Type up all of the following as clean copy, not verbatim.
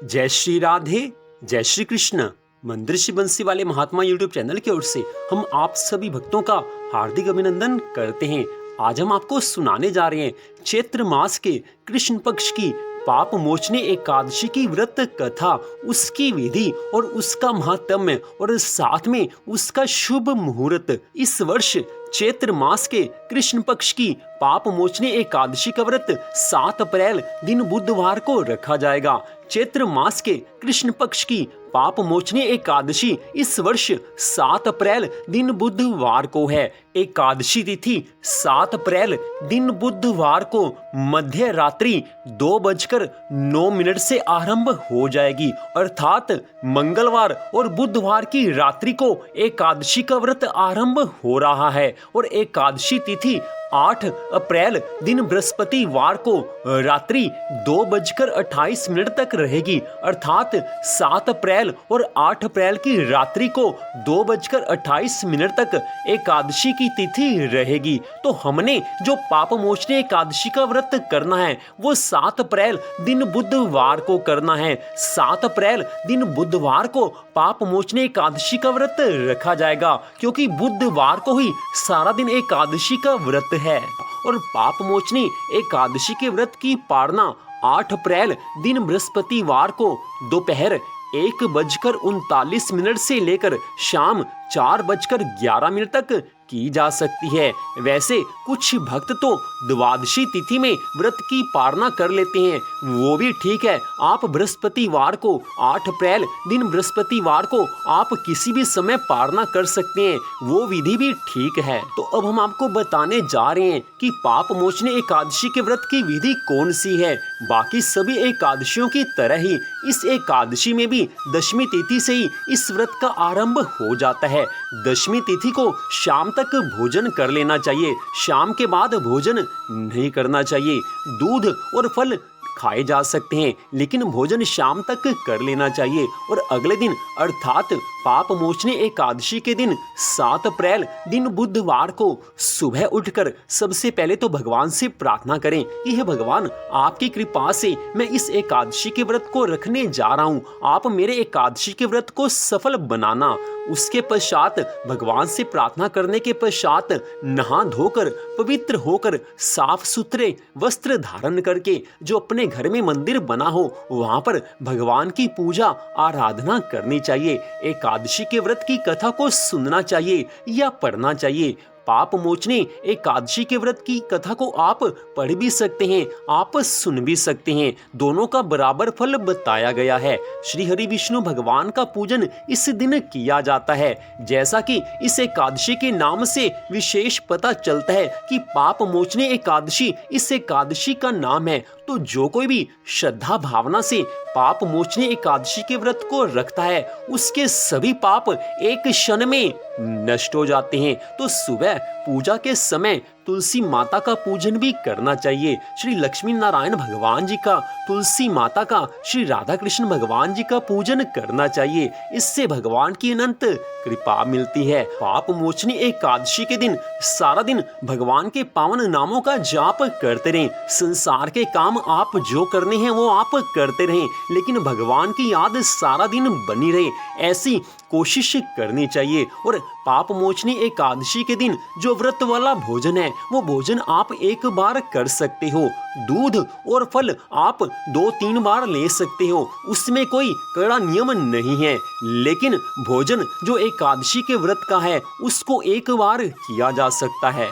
जय श्री राधे, जय श्री कृष्ण। मंदिर श्री बंसी वाले महात्मा यूट्यूब चैनल की ओर से हम आप सभी भक्तों का हार्दिक अभिनंदन करते हैं। आज हम आपको सुनाने जा रहे हैं चैत्र मास के कृष्ण पक्ष की पाप मोचनी एकादशी की व्रत कथा, उसकी विधि और उसका महात्म्य और साथ में उसका शुभ मुहूर्त। इस वर्ष चैत्र मास के कृष्ण पक्ष की पाप मोचनी एकादशी का व्रत 7 अप्रैल दिन बुधवार को रखा जाएगा। चैत्र मास के कृष्ण पक्ष की पाप मोचनी एकादशी इस वर्ष 7 अप्रैल दिन बुधवार को है। एकादशी तिथि 7 अप्रैल दिन बुधवार को मध्य रात्रि 2:09 से आरंभ हो जाएगी, अर्थात मंगलवार और बुधवार की रात्रि को एकादशी का व्रत आरंभ हो रहा है और एकादशी तिथि 8 अप्रैल दिन बृहस्पतिवार को रात्रि 2:28 तक रहेगी, अर्थात 7 अप्रैल और 8 अप्रैल की रात्रि को 2:28 तक एकादशी की तिथि रहेगी। तो हमने जो पाप मोचनी एकादशी का व्रत करना है वो 7 अप्रैल दिन बुधवार को करना है। 7 अप्रैल दिन बुधवार को पाप मोचनी एकादशी का व्रत रखा जाएगा, क्योंकि बुधवार को ही सारा दिन एकादशी का व्रत है। और पाप मोचनी एकादशी के व्रत की पारणा 8 अप्रैल दिन बृहस्पतिवार को दोपहर 1:39 से लेकर शाम 4:11 तक की जा सकती है। वैसे कुछ भक्त तो द्वादशी तिथि में व्रत की पारणा कर लेते हैं, वो भी ठीक है। आप बृहस्पतिवार को 8 अप्रैल दिन बृहस्पतिवार को आप किसी भी समय पारणा कर सकते हैं, वो विधि भी ठीक है। तो अब हम आपको बताने जा रहे हैं कि पाप मोचनी एकादशी के व्रत की विधि कौन सी है। बाकी सभी एकादशियों की तरह ही इस एकादशी में भी दशमी तिथि से ही इस व्रत का आरंभ हो जाता है। दशमी तिथि को शाम तक भोजन कर लेना चाहिए, शाम के बाद भोजन नहीं करना चाहिए। दूध और फल खाए जा सकते हैं, लेकिन भोजन शाम तक कर लेना चाहिए। और अगले दिन अर्थात पाप मोचनी एकादशी के दिन 7 अप्रैल दिन बुधवार को सुबह उठकर सबसे पहले तो भगवान से प्रार्थना करें कि हे भगवान, आपकी कृपा से मैं इस एकादशी के व्रत को रखने जा रहा हूँ, आप मेरे एकादशी के व्रत को सफल बनाना। उसके पश्चात भगवान से प्रार्थना करने के पश्चात नहा धोकर पवित्र होकर साफ सुथरे वस्त्र धारण करके जो अपने घर में मंदिर बना हो वहां पर भगवान की पूजा आराधना करनी चाहिए। एकादशी के व्रत की कथा को सुनना चाहिए या पढ़ना चाहिए। पाप मोचनी एकादशी के व्रत की कथा को आप पढ़ भी सकते हैं, आप सुन भी सकते हैं, दोनों का बराबर फल बताया गया है। श्री हरि विष्णु भगवान का पूजन इस दिन किया जाता है। जैसा कि इस एकादशी के नाम से विशेष पता चलता है कि पाप मोचनी एकादशी इस एकादशी का नाम है, तो जो कोई भी श्रद्धा भावना से पाप मोचनी एकादशी के व्रत को रखता है उसके सभी पाप एक क्षण में नष्ट हो जाते हैं। तो सुबह पूजा के समय तुलसी माता का पूजन भी करना चाहिए। श्री लक्ष्मी नारायण भगवान जी का, तुलसी माता का, श्री राधा कृष्ण भगवान जी का पूजन करना चाहिए। इससे भगवान की अनंत कृपा मिलती है। पाप मोचनी एकादशी के दिन सारा दिन भगवान के पावन नामों का जाप करते रहें। संसार के काम आप जो करने हैं वो आप करते रहें, लेकिन भगवान की याद सारा दिन बनी रहे, ऐसी कोशिश करनी चाहिए। और पाप मोचनी एकादशी के दिन जो व्रत वाला भोजन है वो भोजन आप एक बार कर सकते हो। दूध और फल आप 2-3 बार ले सकते हो, उसमें कोई कड़ा नियम नहीं है। लेकिन भोजन जो एकादशी के व्रत का है उसको एक बार किया जा सकता है।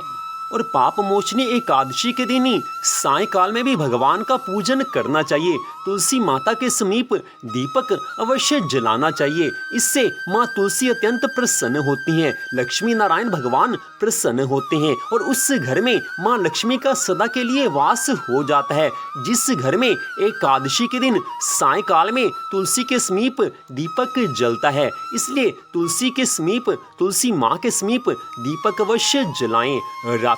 और पाप मोचनी एकादशी के दिन ही सायंकाल में भी भगवान का पूजन करना चाहिए। तुलसी माता के समीप दीपक अवश्य जलाना चाहिए, इससे माँ तुलसी अत्यंत प्रसन्न होती हैं, लक्ष्मी नारायण भगवान प्रसन्न होते हैं और उस घर में माँ लक्ष्मी का सदा के लिए वास हो जाता है। जिस घर में एकादशी के दिन सायंकाल में तुलसी के समीप दीपक जलता है, इसलिए तुलसी के समीप, तुलसी माँ के समीप दीपक अवश्य जलाएं।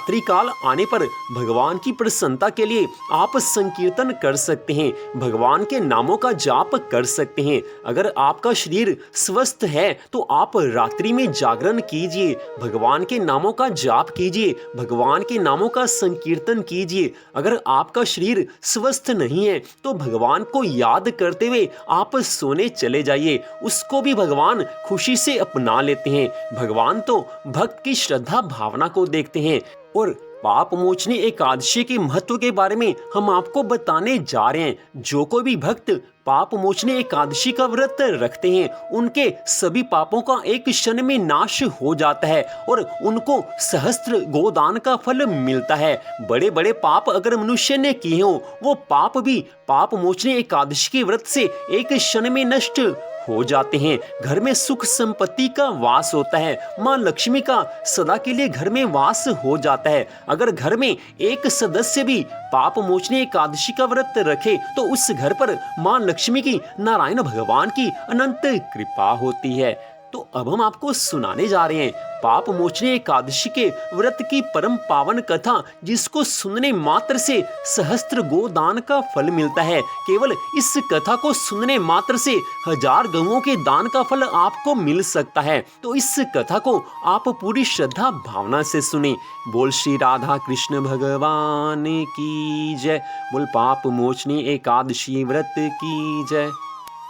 रात्रि काल आने पर भगवान की प्रसन्नता के लिए आप संकीर्तन कर सकते हैं, भगवान के नामों का जाप कर सकते हैं। अगर आपका शरीर स्वस्थ है तो आप रात्रि में जागरण कीजिए, भगवान के नामों का जाप कीजिए, भगवान के नामों का संकीर्तन कीजिए। अगर आपका शरीर स्वस्थ नहीं है तो भगवान को याद करते हुए आप सोने चले जाइए, उसको भी भगवान खुशी से अपना लेते हैं। भगवान तो भक्त की श्रद्धा भावना को देखते हैं। और पाप मोचनी एकादशी के महत्व के बारे में हम आपको बताने जा रहे हैं। जो कोई भी भक्त पाप मोचनी एकादशी का व्रत रखते हैं उनके सभी पापों का एक क्षण में नाश हो जाता है और उनको सहस्त्र गोदान का फल मिलता है। बड़े बड़े पाप अगर मनुष्य ने किए हो वो पाप भी पाप मोचनी एकादशी के व्रत से एक क्षण में नष्ट हो जाते हैं। घर में सुख संपत्ति का वास होता है, माँ लक्ष्मी का सदा के लिए घर में वास हो जाता है। अगर घर में एक सदस्य भी पाप मोचनी एकादशी का व्रत रखे तो उस घर पर माँ लक्ष्मी की, नारायण भगवान की अनंत कृपा होती है। तो अब हम आपको सुनाने जा रहे हैं पाप मोचनी एकादशी के व्रत की परम पावन कथा, जिसको सुनने मात्र से सहस्त्र गोदान का फल मिलता है। केवल इस कथा को सुनने मात्र से 1000 गौओं के दान का फल आपको मिल सकता है। तो इस कथा को आप पूरी श्रद्धा भावना से सुने। बोल श्री राधा कृष्ण भगवान की जय, बोल पाप मोचनी एकादशी व्रत की जय।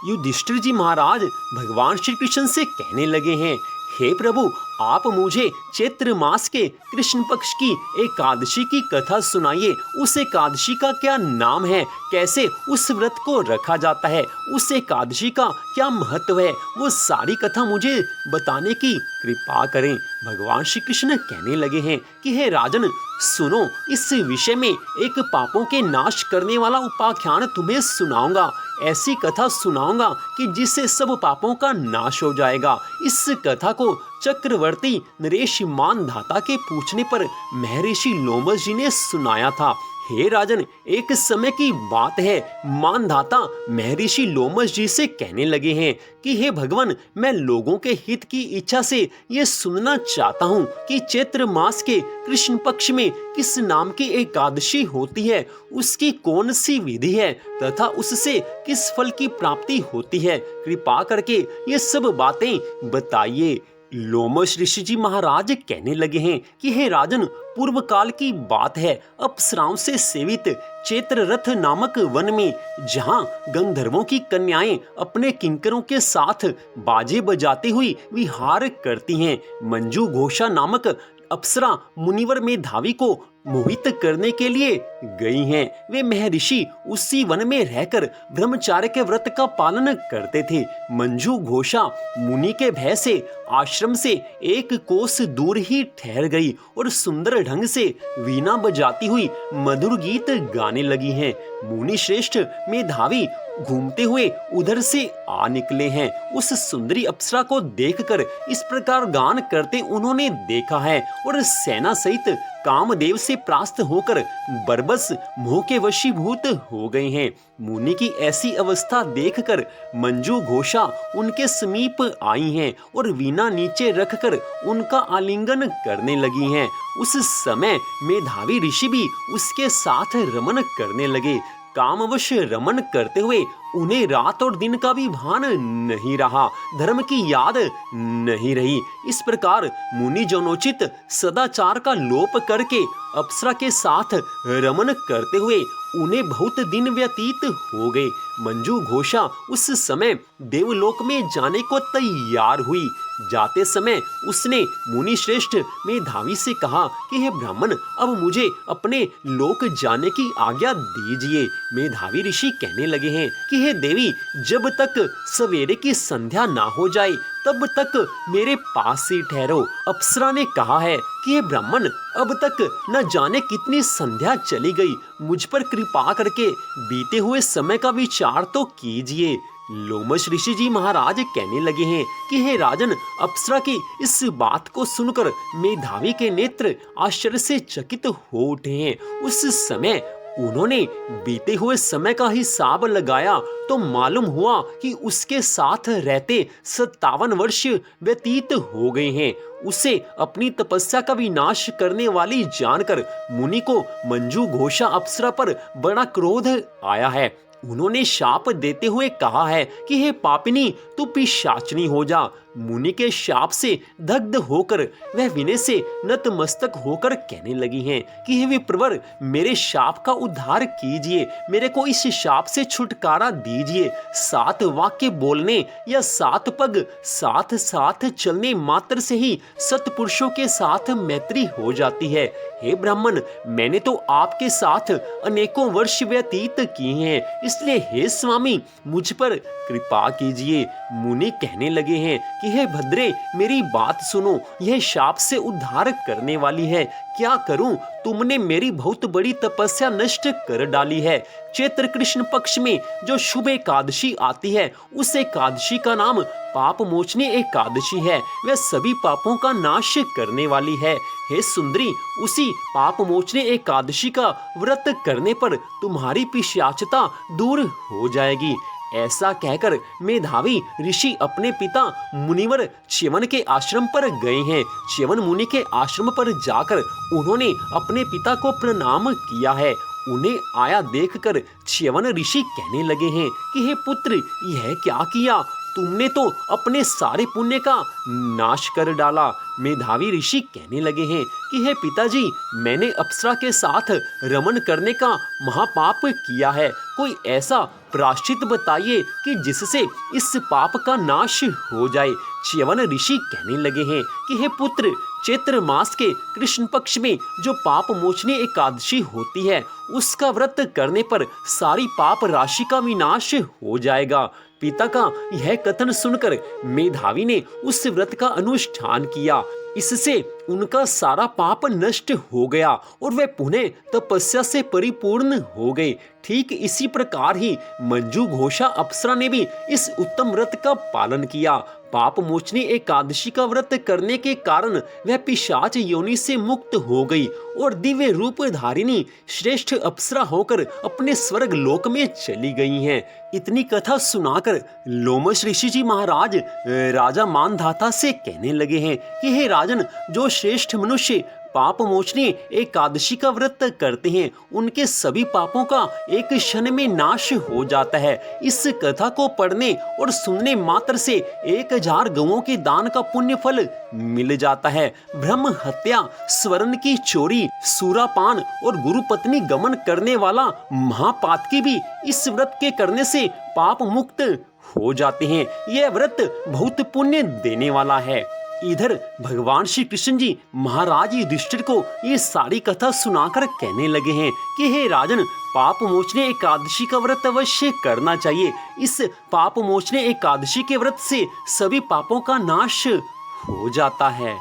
युधिष्ठिर जी महाराज भगवान श्री कृष्ण से कहने लगे हैं, हे प्रभु, आप मुझे चैत्र मास के कृष्ण पक्ष की एकादशी की कथा सुनाइए। उस एकादशी का क्या नाम है, कैसे उस व्रत को रखा जाता है, उस एकादशी का क्या महत्व है, वो सारी कथा मुझे बताने की कृपा करें। भगवान श्री कृष्ण कहने लगे हैं कि हे राजन, सुनो, इस विषय में एक पापों के नाश करने वाला उपाख्यान तुम्हें सुनाऊंगा। ऐसी कथा सुनाऊंगा कि जिससे सब पापों का नाश हो जाएगा। इस कथा को चक्रवर्ती नरेश मानधाता के पूछने पर महर्षि लोमश जी ने सुनाया था। हे राजन, एक समय की बात है, मानधाता महर्षि लोमश जी से कहने लगे हैं कि हे भगवान, मैं लोगों के हित की इच्छा से ये सुनना चाहता हूँ कि चैत्र मास के कृष्ण पक्ष में किस नाम की एकादशी होती है, उसकी कौन सी विधि है तथा उससे किस फल की प्राप्ति होती है। कृपा करके ये सब बातें बताइए। लोमश ऋषि जी महाराज कहने लगे हैं कि हे राजन, पूर्व काल की बात है, अप्सराओं से सेवित चैत्र रथ नामक वन में, जहां गंधर्वों की कन्याएं अपने किंकरों के साथ बाजे बजाती हुई विहार करती हैं, मंजू घोषा नामक अप्सरा मुनिवर मेधावी को मोहित करने के लिए गई हैं। वे महर्षि उसी वन में रहकर ब्रह्मचार्य के व्रत का पालन करते थे। मंजू घोषा मुनि के भय से आश्रम से एक कोस दूर ही ठहर गई और सुंदर ढंग से वीणा बजाती हुई मधुर गीत गाने लगी हैं। मुनि श्रेष्ठ मेधावी घूमते हुए उधर से आ निकले हैं। उस सुंदरी अप्सरा को देखकर इस प्रकार गान करते उन्होंने देखा है और सेना सहित कामदेव से प्रास्त होकर बरबस मोह के वशीभूत हो गए हैं। मुनि की ऐसी अवस्था देखकर मंजू घोषा उनके समीप आई हैं और वीणा नीचे रखकर उनका आलिंगन करने लगी हैं। उस समय मेधावी ऋषि भी उसके साथ रमन करने लगे। कामवश रमन करते हुए उन्हें रात और दिन का भी भान नहीं रहा, धर्म की याद नहीं रही। इस प्रकार मुनि जनोचित सदाचार का लोप करके अप्सरा के साथ रमन करते हुए उन्हें बहुत दिन व्यतीत हो गए। मंजू घोषा उस समय देवलोक में जाने को तैयार हुई। जाते समय उसने मुनि श्रेष्ठ मेधावी से कहा कि हे ब्राह्मण, अब मुझे अपने लोक जाने की आज्ञा दीजिए। मेधावी ऋषि कहने लगे हैं कि हे देवी, जब तक सवेरे की संध्या ना हो जाए तब तक मेरे पास ही ठहरो। अप्सरा ने कहा है कि हे ब्राह्मण, अब तक न जाने कितनी संध्या चली गई, मुझ पर कृपा करके बीते हुए समय का विचार तो कीजिए। लोमश ऋषि जी महाराज कहने लगे हैं कि हे राजन, अप्सरा की इस बात को सुनकर मेधावी के नेत्र आश्चर्य से चकित हो उठे हैं। उस समय उन्होंने बीते हुए समय का हिसाब लगाया तो मालूम हुआ कि उसके साथ रहते 57 वर्ष व्यतीत हो गए हैं। उसे अपनी तपस्या का विनाश करने वाली जानकर मुनि को मंजू घोषा अप्सरा पर बड़ा क्रोध आया है। उन्होंने शाप देते हुए कहा है कि हे पापिनी, तू पिशाचनी हो जा। मुनि के शाप से दग्ध होकर वह विनय से नतमस्तक होकर कहने लगी हैं कि हे विप्रवर, मेरे शाप का उद्धार कीजिए, मेरे को इस शाप से छुटकारा दीजिए। 7 वाक्य बोलने या 7 पग साथ साथ चलने मात्र से ही सत्पुरुषों के साथ मैत्री हो जाती है। हे ब्राह्मण, मैंने तो आपके साथ अनेकों वर्ष व्यतीत किए हैं, इसलिए हे स्वामी, मुझ पर कृपा कीजिए। मुनि कहने लगे हैं कि हे भद्रे, मेरी बात सुनो, यह शाप से उद्धार करने वाली है। क्या करूं? तुमने मेरी बहुत बड़ी तपस्या नष्ट कर डाली है। चैत्र कृष्ण पक्ष में जो शुभ एकादशी आती है, उस एकादशी का नाम पाप मोचनी एकादशी है। वह सभी पापों का नाश करने वाली है। हे सुंदरी, उसी पाप मोचनी एकादशी का व्रत करने पर तुम्हारी पिशाचता दूर हो जाएगी। ऐसा कहकर मेधावी ऋषि अपने पिता मुनिवर च्यवन के आश्रम पर गए हैं। च्यवन मुनि के आश्रम पर जाकर उन्होंने अपने पिता को प्रणाम किया है। उन्हें आया देखकर च्यवन ऋषि कहने लगे हैं कि हे पुत्र, यह क्या किया? तुमने तो अपने सारे पुण्य का नाश कर डाला। मेधावी ऋषि कहने लगे हैं कि हे पिताजी, मैंने अप्सरा के साथ रमन करने का महापाप किया है। कोई ऐसा प्रायश्चित बताइए कि जिससे इस पाप का नाश हो जाए। च्यवन ऋषि कहने लगे हैं कि हे पुत्र, चैत्र मास के कृष्ण पक्ष में जो पाप मोचनी एकादशी होती है, उसका व्रत करने पर सारी पाप राशि का विनाश हो जाएगा। पिता का यह कथन सुनकर मेधावी ने उस व्रत का अनुष्ठान किया। इससे उनका सारा पाप नष्ट हो गया और वे पुनः तपस्या से परिपूर्ण हो गए। ठीक इसी प्रकार ही मंजू घोषा अप्सरा ने भी इस उत्तम व्रत का पालन किया। पाप मोचनी एकादशी का व्रत करने के कारण वह पिशाच योनि से मुक्त हो गई और दिव्य रूप धारिणी श्रेष्ठ अप्सरा होकर अपने स्वर्ग लोक में चली गई हैं। इतनी कथा सुनाकर लोमश ऋषि जी महाराज राजा मानधाता से कहने लगे हैं कि हे राजन, जो श्रेष्ठ मनुष्य पाप मोचनी एकादशी का व्रत करते हैं, उनके सभी पापों का एक क्षण में नाश हो जाता है। इस कथा को पढ़ने और सुनने मात्र से 1000 गौओं के दान का पुण्य फल मिल जाता है। ब्रह्म हत्या, स्वर्ण की चोरी, सूरापान और गुरु पत्नी गमन करने वाला महापातकी भी इस व्रत के करने से पाप मुक्त हो जाते हैं। यह व्रत बहुत पुण्य देने वाला है। इधर भगवान श्री कृष्ण जी महाराज युधिष्ठिर को ये सारी कथा सुनाकर कहने लगे हैं कि हे राजन, पाप मोचनी एकादशी का व्रत अवश्य करना चाहिए। इस पाप मोचनी एकादशी के व्रत से सभी पापों का नाश हो जाता है।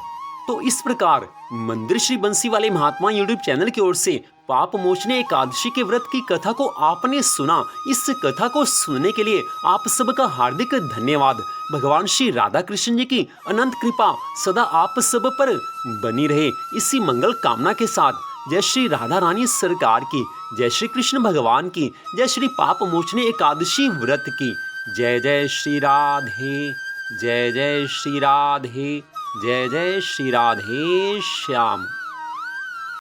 तो इस प्रकार मंदिर श्री बंसी वाले महात्मा यूट्यूब चैनल की ओर से पाप मोचनी एकादशी के व्रत की कथा को आपने सुना। इस कथा को सुनने के लिए आप सबका हार्दिक धन्यवाद। भगवान श्री राधा कृष्ण जी की अनंत कृपा सदा आप सब पर बनी रहे, इसी मंगल कामना के साथ जय श्री राधा रानी सरकार की, जय श्री कृष्ण भगवान की, जय श्री पाप मोचनी एकादशी व्रत की। जय जय श्री राधे, जय जय श्री राधे, जय जय श्री राधे श्याम।